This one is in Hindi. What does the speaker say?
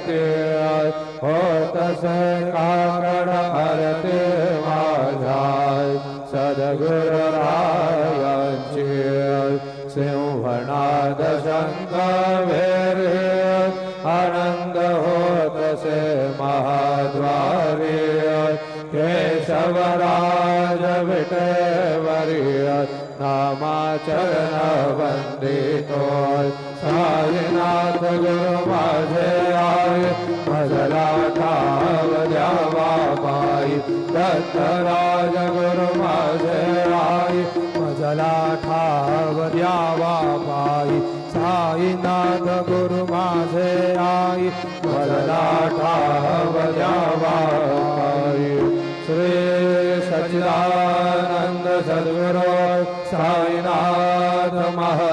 करते होतस काकड आरती माझाय सद्गुरुरायांची सिंहनाद शंख वेरे आनंद होतसे महाद्वारी केशवराज विटेवरी नामाचरण वंदितो साईनाथ गुरु माझे आय मजला ठाव द्यावा पायी दत्तराज गुरु माझे आय मजला ठाव द्यावा पायी साईनाथ गुरु माझे आई मजला ठाव द्यावा पायी श्री सच्चिदानंद सद्गुरु साईनाथ महा